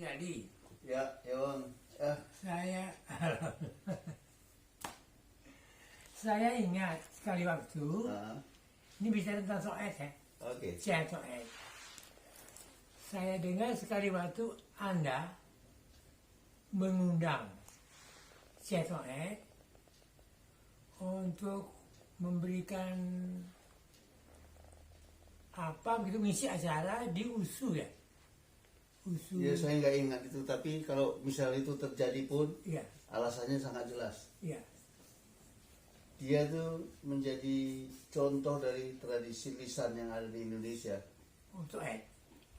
Jadi, Ya, Yong. saya saya ingat sekali waktu, ini bicara tentang soet ya, Oke. soet. Saya dengar sekali waktu Anda mengundang soet untuk memberikan apa gitu, ngisi acara di USU ya. USU. Ya, saya nggak ingat itu, tapi kalau misal itu terjadi pun, Iya, alasannya sangat jelas. iya. Dia tuh menjadi contoh dari tradisi lisan yang ada di Indonesia. Untuk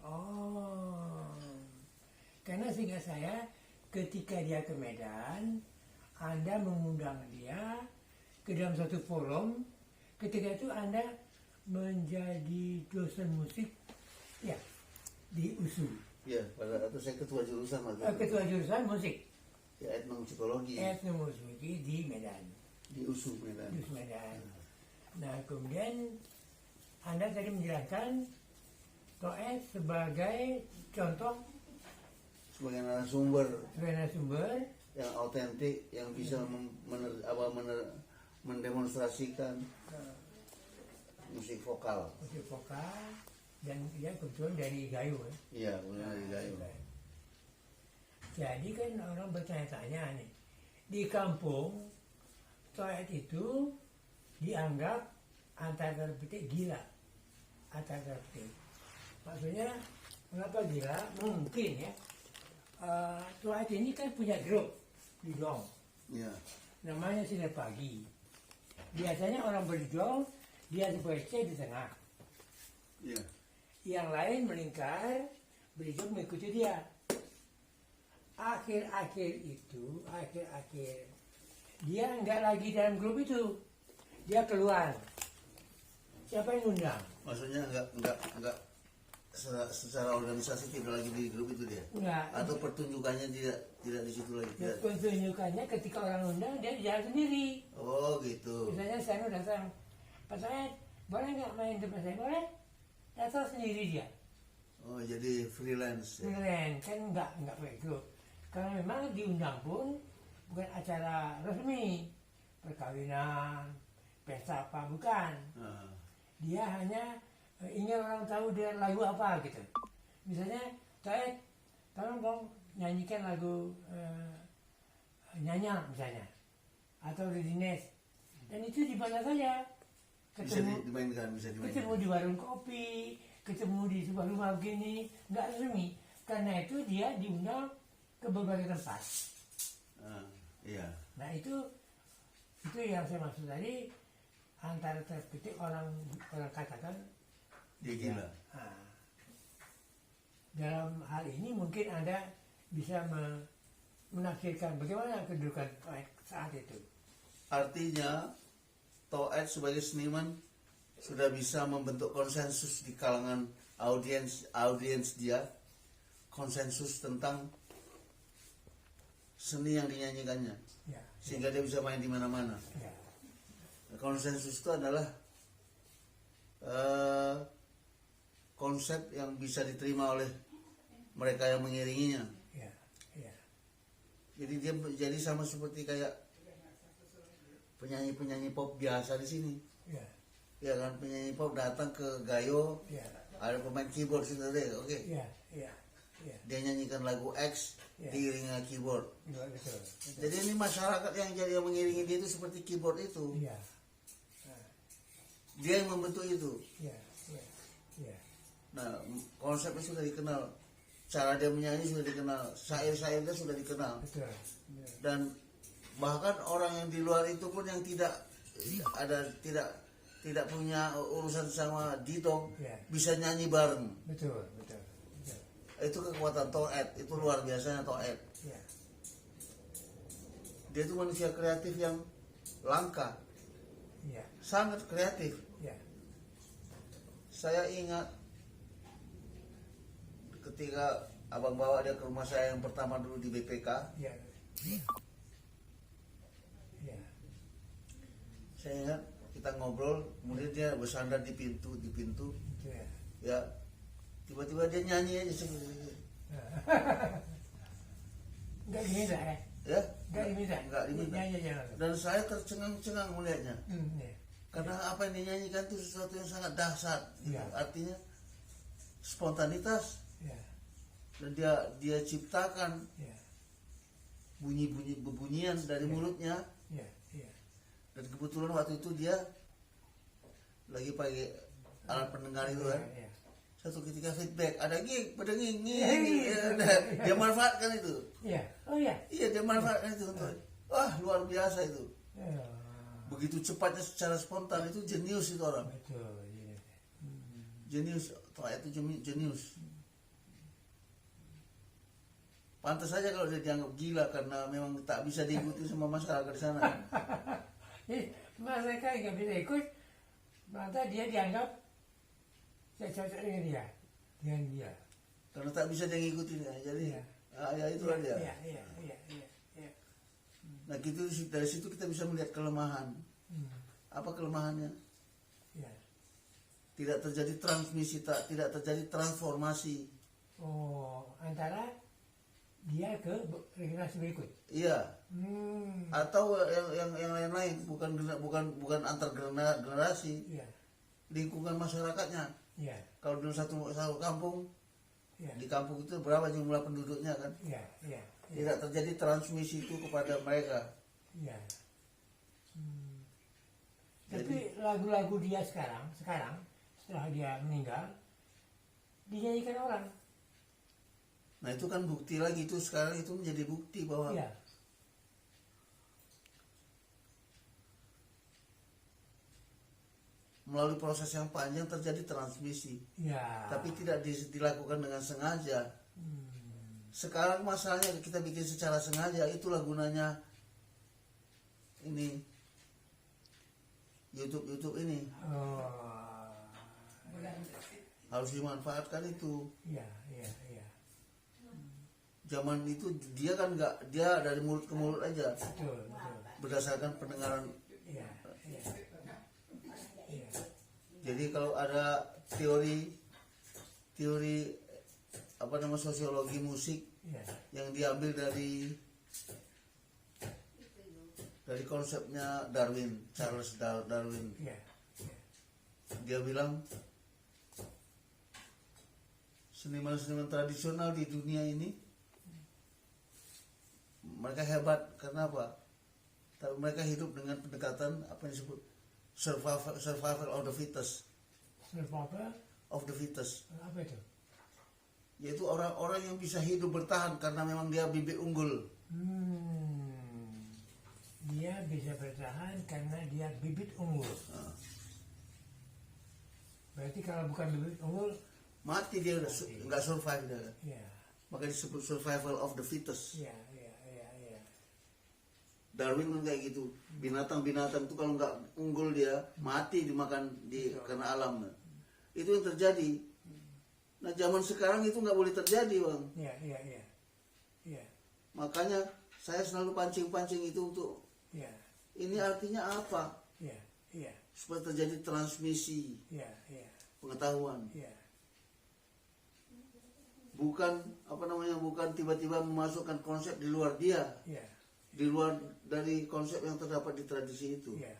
Oh, karena sehingga saya ketika dia ke Medan, Anda mengundang dia ke dalam satu forum. Ketika itu Anda menjadi dosen musik, ya, di USU. Ya, pada waktu saya ketua jurusan waktu itu. Ketua jurusan musik, Ya, etnomusikologi etnomusik di Medan, di USU Medan. di USU Medan. Nah, kemudian Anda tadi menjelaskan Toet sebagai contoh, Sebagai narasumber sumber yang autentik, yang bisa mendemonstrasikan musik vokal. musik vokal, dan dia kebetulan dari Gayo ya. Iya, benar dari Gayo. Jadi kan orang bertanya-tanya nih, di kampung Toet itu dianggap antara petik gila, antara petik. Maksudnya mengapa gila? Mungkin ya, Toet ini kan punya grup di Dong, Iya. namanya Sinar Pagi. Biasanya orang berdong, dia sebagai C di tengah. Iya. Yang lain melingkar, beliau mengikuti dia. Akhir-akhir dia nggak lagi dalam grup itu, dia keluar. Siapa yang undang? Maksudnya enggak secara organisasi tidak lagi di grup itu dia. Enggak. Atau pertunjukannya tidak di situ lagi. Tidak. Pertunjukannya ketika orang undang dia jalan sendiri. Oh, gitu. Misalnya saya datang, Pak Said, boleh nggak main tempat saya? Boleh. Datang sendiri dia. Oh, jadi freelance ya. Keren, kan nggak pakai grup. Karena memang diundang pun bukan acara resmi, perkawinan, pesta apa, bukan. Ah, Dia hanya ingin orang tahu dia lagu apa gitu. Misalnya, saya tolong dong nyanyikan lagu Nyanya misalnya, atau Redines. Dan itu di mana saja. dimainkan. Ketemu di warung kopi, ketemu di sebuah rumah begini, nggak resmi. Karena itu dia diundang ke berbagai tempat. Ah, iya. Nah itu yang saya maksud tadi, antara terpetik orang katakan Dia gila. Nah, dalam hal ini mungkin Anda bisa menafsirkan bagaimana kedudukan Toet saat itu. Artinya Toet sebagai seniman sudah bisa membentuk konsensus di kalangan audiens dia, konsensus tentang seni yang dinyanyikannya, Ya, sehingga dia bisa main di mana-mana. ya, Konsensus itu adalah konsep yang bisa diterima oleh mereka yang mengiringinya. ya, ya, Jadi dia jadi sama seperti kayak penyanyi-penyanyi pop biasa di sini. ya, Ya kan, penyanyi pop datang ke Gayo, ya, ada pemain keyboard situ deh, oke. ya, ya, ya, Dia nyanyikan lagu X, Ya. diiringi keyboard. betul, betul. Jadi ini masyarakat yang jadi yang mengiringi dia itu seperti keyboard itu. Ya, Dia yang membentuk itu. ya, ya, ya, Nah, konsepnya sudah dikenal, cara dia menyanyi sudah dikenal, syair-syairnya sudah dikenal, betul. dan bahkan orang yang di luar itu pun yang tidak punya urusan sama Ditong Ya. bisa nyanyi bareng. Betul, betul, betul. Itu kekuatan Toet, itu luar biasanya Toet. Ya, Dia itu manusia kreatif yang langka, ya, sangat kreatif. ya, Saya ingat ketika abang bawa dia ke rumah saya yang pertama dulu di BPK, ya, ya, saya ingat kita ngobrol, kemudian dia bersandar di pintu, itu ya. ya tiba-tiba dia nyanyi aja, Nggak diminta ya? Ya, Nggak diminta? nggak diminta. Nyanyi aja. Dan saya tercengang-cengang melihatnya. Ya. Karena apa yang dinyanyikan itu sesuatu yang sangat dahsyat. Gitu. Ya. Artinya spontanitas. Ya. Dan dia ciptakan Ya. bebunyian dari mulutnya. Ya. Ya. Dan kebetulan waktu itu dia lagi pakai alat pendengar itu kan. Ya. Satu ketika feedback, ada gig, pada nging, Iya. dia manfaatkan itu. Ya. Oh ya. Iya, dia manfaatkan itu untuk, wah luar biasa itu. Ya. Begitu cepatnya secara spontan, itu jenius itu orang. Betul. Iya. Jenius, toh itu jenius. Pantas saja kalau dia dianggap gila karena memang tak bisa diikuti sama masyarakat di sana. Mereka nggak bisa ikut, maka dia dianggap saya cocok dengan dia. Karena tak bisa dia ngikutin ya. Jadi Iya. ya itulah dia. Iya. Nah gitu, dari situ kita bisa melihat kelemahan. Apa kelemahannya? Ya. Tidak terjadi transmisi, tidak terjadi transformasi. Oh, antara dia ke generasi berikut. Iya. Atau yang lain-lain, bukan antar generasi, Iya. lingkungan masyarakatnya. Iya. Kalau dulu satu kampung, Iya. di kampung itu berapa jumlah penduduknya kan? Iya. Tidak terjadi transmisi itu kepada mereka. Iya. Tapi lagu-lagu dia sekarang setelah dia meninggal dinyanyikan orang. Nah itu kan bukti lagi, itu sekarang itu menjadi bukti bahwa Iya. melalui proses yang panjang terjadi transmisi, Iya. tapi tidak dilakukan dengan sengaja. Sekarang masalahnya kita bikin secara sengaja, itulah gunanya ini YouTube ini Oh. harus dimanfaatkan itu. Iya. Zaman itu dia kan dia dari mulut ke mulut aja, Betul. berdasarkan pendengaran. Iya. Jadi kalau ada teori sosiologi musik Iya. yang diambil dari konsepnya Charles Darwin, Iya. dia bilang seniman-seniman tradisional di dunia ini mereka hebat karena apa? Tapi mereka hidup dengan pendekatan apa yang disebut survival of the fittest. Survival Of the fittest, apa itu? yaitu orang-orang yang bisa hidup bertahan karena memang dia bibit unggul. Dia bisa bertahan karena dia bibit unggul. Nah, Berarti kalau bukan bibit unggul, mati dia nggak survive dia. ya. Makanya disebut survival of the fittest. Iya. Darwin kan kayak gitu. Binatang-binatang itu kalau nggak unggul dia mati dimakan karena alam. Itu yang terjadi. Nah zaman sekarang itu nggak boleh terjadi, Bang. Iya. Makanya saya selalu pancing-pancing itu untuk Iya. ini artinya apa? Iya. Supaya terjadi transmisi Iya. pengetahuan. Iya. Bukan bukan tiba-tiba memasukkan konsep di luar dia, Iya. di luar dari konsep yang terdapat di tradisi itu. Iya.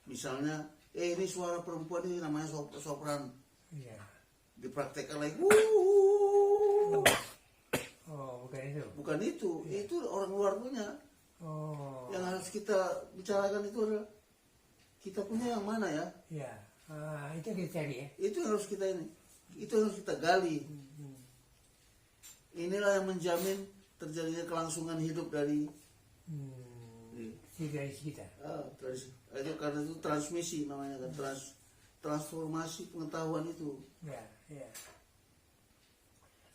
Misalnya, ini suara perempuan ini namanya sopran. Iya. Dipraktekkan lagi. Oh, bukan itu. Bukan itu, itu orang luar punya. Oh. Yang harus kita bicarakan itu adalah kita punya yang mana ya? Iya. Itu kita cari ya. Itu yang harus kita itu yang harus kita gali. Inilah yang menjamin terjadinya kelangsungan hidup dari Tradisi kita. tradisi. Itu karena itu transmisi namanya kan, transformasi pengetahuan itu. Ya.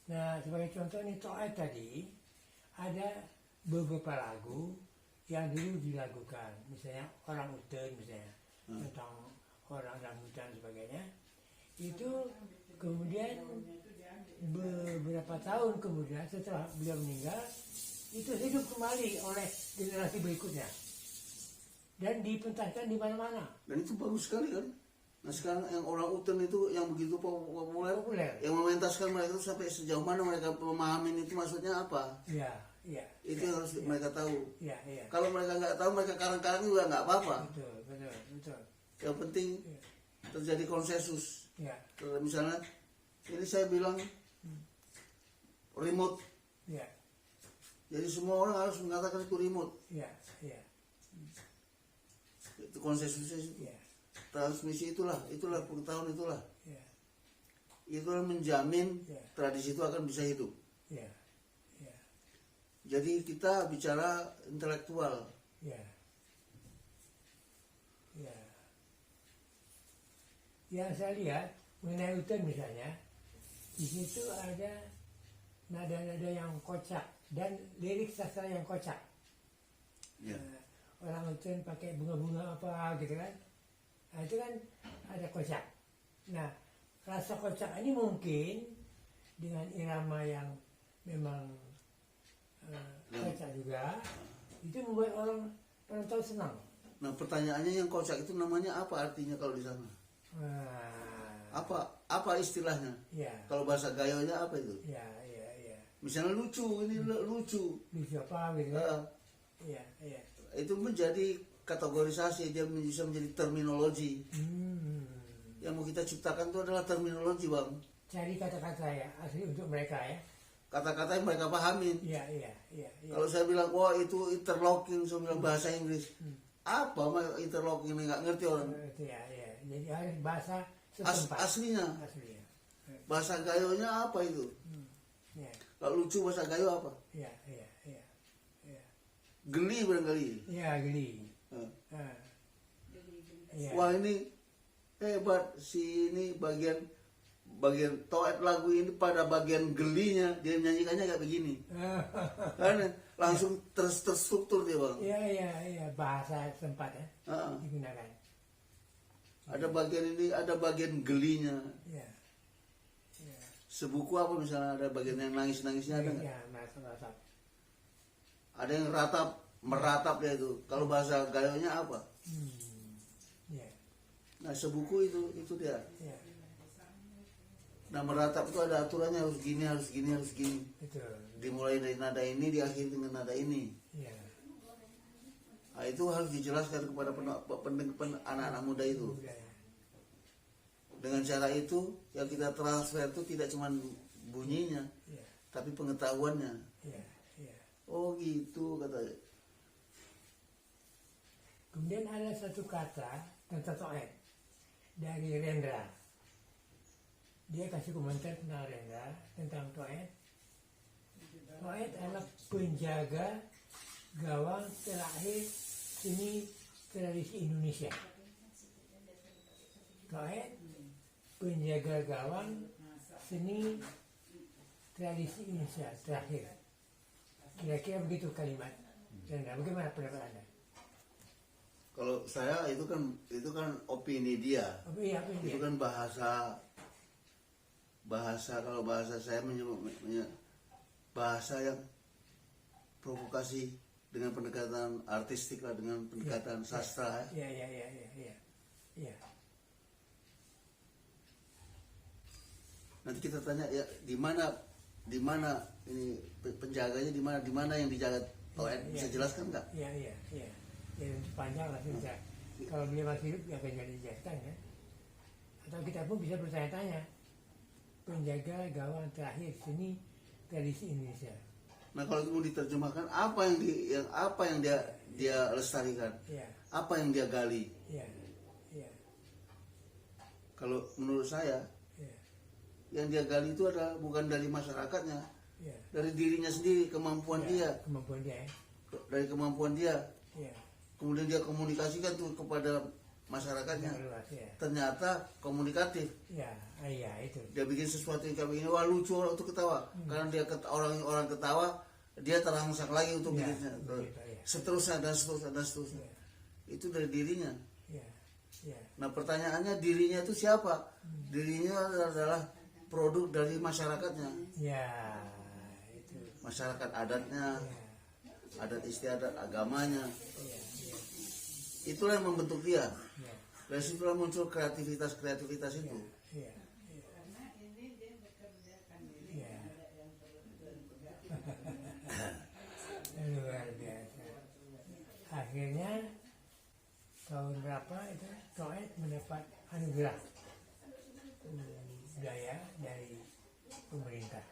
Nah, sebagai contoh nih Toat tadi ada beberapa lagu yang dulu dilakukan, misalnya orang hutan misalnya tentang orang rambutan dan sebagainya. Itu kemudian beberapa tahun kemudian setelah beliau meninggal itu hidup kembali oleh generasi berikutnya dan dipentaskan di mana-mana. Dan itu bagus sekali kan? Nah sekarang yang orang Uten itu yang begitu populer, Populer. yang mementaskan mereka itu sampai sejauh mana mereka memahami itu maksudnya apa? Iya, iya. Itu yang harus mereka tahu. Iya, iya. Kalau mereka nggak tahu, mereka karang-karang juga nggak apa-apa. Betul, betul, betul. Yang penting Iya. terjadi konsensus. Iya, Kalau misalnya ini saya bilang remote, iya, jadi semua orang harus mengatakan itu remote. iya, iya, Itu konsensusnya itu. iya, Transmisi itulah pengetahuan itulah. iya, Itulah menjamin Iya. tradisi itu akan bisa hidup. iya, iya, Jadi kita bicara intelektual. iya. Iya. Yang saya lihat mengenai hutan misalnya, di situ ada nada-nada yang kocak dan lirik sastra yang kocak. Ya. Orang hutan pakai bunga-bunga apa gitu kan. Nah itu kan ada kocak. Nah rasa kocak ini mungkin dengan irama yang memang kocak juga, itu membuat orang tahu senang. Nah pertanyaannya yang kocak itu namanya apa artinya kalau di sana? Apa istilahnya? Ya, Kalau bahasa Gayonya apa itu? ya, ya, ya. Misalnya lucu, ini lucu. Lucu apa gitu kan? Eh, Iya, iya. itu menjadi kategorisasi, dia bisa menjadi terminologi. Yang mau kita ciptakan itu adalah terminologi, Bang. Cari kata-kata ya asli untuk mereka ya. Kata-kata yang mereka pahamin. Iya, iya, iya. Iya. Kalau saya bilang, wah itu interlocking, saya bilang bahasa Inggris. Apa mah interlocking ini nggak ngerti orang. Itu ya, ya. Jadi harus bahasa setempat. Aslinya, Asli ya. bahasa Gayonya apa itu? Ya, Kalau lucu bahasa Gayo apa? iya, iya, iya. Iya, Geli barangkali. ya, geli. Eh. Ah. Iya. Wah ini hebat si ini bagian toet lagu ini pada bagian gelinya dia menyanyikannya kayak begini kan langsung terstruktur dia, Bang. Iya, iya, iya. Bahasa setempat ya Ah, digunakan. ada bagian ini, ada bagian gelinya. Iya. Iya. Sebuku apa misalnya ada bagian yang nangis-nangisnya ada nggak? Iya, merasa. Ada yang meratap dia itu. Kalau bahasa Gayonya apa? Iya, Nah sebuku itu dia. iya. Nah meratap itu ada aturannya, harus gini, harus gini, harus gini. Betul. Dimulai dari nada ini, diakhiri dengan nada ini. Iya. Nah, itu harus dijelaskan kepada anak-anak muda itu. Udah ya. Dengan cara itu yang kita transfer itu tidak cuma bunyinya, Iya, tapi pengetahuannya. iya, iya. Oh gitu katanya. Kemudian ada satu kata tentang toet dari Rendra. Dia kasih komentar tentang Rendra, tentang toet. Toet adalah penjaga gawang terakhir seni tradisi Indonesia. Toet penjaga gawang seni tradisi Indonesia terakhir. Kira-kira begitu kalimat Rendra. Bagaimana pendapat Anda? Kalau saya itu kan opini dia. Oh, iya, apa Itu dia? kan bahasa kalau bahasa saya menyebut bahasa yang provokasi dengan pendekatan artistik lah, dengan pendekatan sastra. Iya, iya, iya, iya, iya. Iya. Nanti kita tanya ya di mana ini penjaganya, di mana yang dijaga. Toet bisa jelaskan nggak? Iya, iya, iya. Ya, panjang lah bisa. Kalau dia masih hidup ya akan jadi dijelaskan ya. Atau kita pun bisa bertanya-tanya. Penjaga gawang terakhir seni tradisi Indonesia. Nah kalau itu mau diterjemahkan apa yang dia lestarikan, Iya, apa yang dia gali? iya, iya, Kalau menurut saya iya, yang dia gali itu adalah bukan dari masyarakatnya, iya. dari dirinya sendiri, kemampuan dia, Kemampuan dia ya. dari kemampuan dia, Iya. kemudian dia komunikasikan tuh kepada masyarakatnya. Yang luas ya. Ternyata komunikatif. Iya, iya itu. Dia bikin sesuatu yang kayak begini, wah lucu orang itu ketawa, karena dia orang ketawa, dia terangsang lagi untuk Iya, bikinnya. begitu, iya. Seterusnya dan seterusnya. Iya. Itu dari dirinya. Iya, iya. Nah pertanyaannya dirinya itu siapa? Dirinya adalah produk dari masyarakatnya, Iya, itu. masyarakat adatnya, Iya, adat istiadat, agamanya. iya, iya. Itulah yang membentuk dia. Iya. Dari situlah muncul kreativitas itu. Iya. Iya. Luar biasa. Akhirnya tahun berapa itu Toet mendapat anugerah budaya dari pemerintah.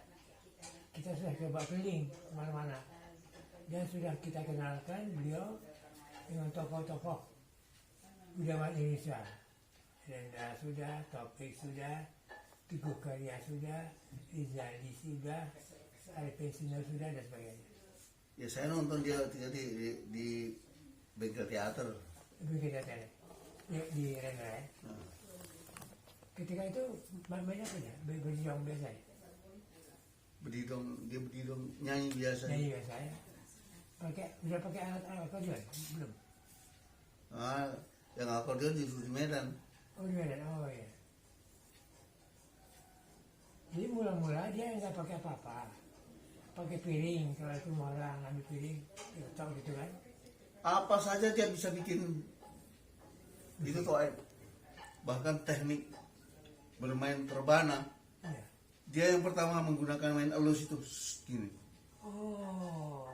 Kita sudah coba keliling kemana-mana dan sudah kita kenalkan beliau dengan tokoh-tokoh budaya Indonesia. Renda sudah, Taufik sudah, Teguh Karya sudah, Rizali sudah, Arifin Sinar sudah, dan sebagainya. Ya saya nonton dia ketika di bengkel teater. Begitu tadi di Renda ya. Nah, Ketika itu banyak apa ya? Berjuang biasa ya? dia berdidong nyanyi biasa. Nyanyi biasa ya? Udah pakai alat akordeon? Belum? Ah, yang akordeon di Medan. Oh di Medan, oh iya. Jadi mula-mula dia nggak pakai apa-apa, pakai piring. Kalau itu mau orang ambil piring, ya tahu gitu kan? Apa saja dia bisa bikin. Itu Toet. Bahkan teknik bermain rebana, Iya. dia yang pertama menggunakan main elus itu gini. Oh,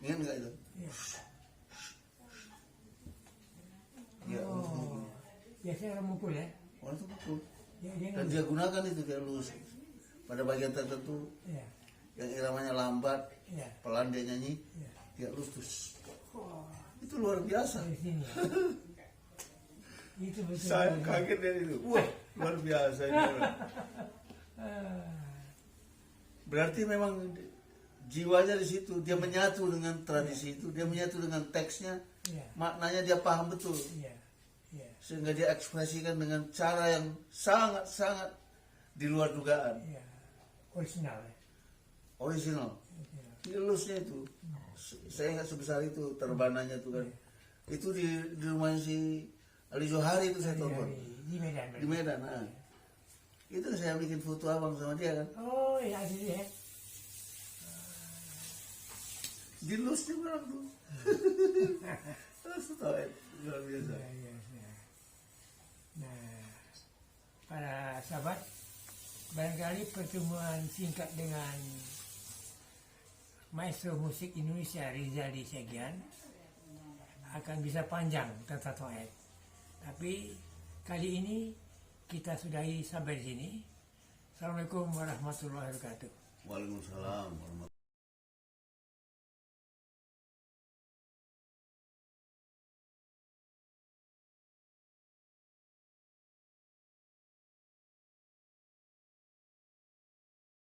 Ingat nggak itu? iya. Ya, Oh, biasanya orang mukul ya? orang itu betul. Dia Dan dia gunakan itu dia elus pada bagian tertentu Iya, yang iramanya lambat, iya, pelan dia nyanyi, iya. dia elus terus. Oh, Itu luar biasa. dari sini ya. Itu betul. Saya kaget dari itu. Wah, luar biasa ini orang. Berarti memang jiwanya di situ, dia menyatu dengan tradisi itu, dia menyatu dengan teksnya, Iya, maknanya dia paham betul, iya, iya, sehingga dia ekspresikan dengan cara yang sangat-sangat di luar dugaan, iya. Original ya. original. Original. Ilusnya itu, saya ingat sebesar itu terbananya itu kan, itu di rumahnya si Ali Johari itu saya tonton Di Medan. di Medan. Nah, itu saya bikin foto abang sama dia kan, Oh iya asli ya. di lusnya barang tuh. Terus Toet luar biasa. Iya, iya, iya. Nah, para sahabat, barangkali pertemuan singkat dengan maestro musik Indonesia Rizali Segian akan bisa panjang tentang Toet. Tapi kali ini kita sudahi sampai di sini. Assalamualaikum warahmatullahi wabarakatuh. Waalaikumsalam warahmatullahi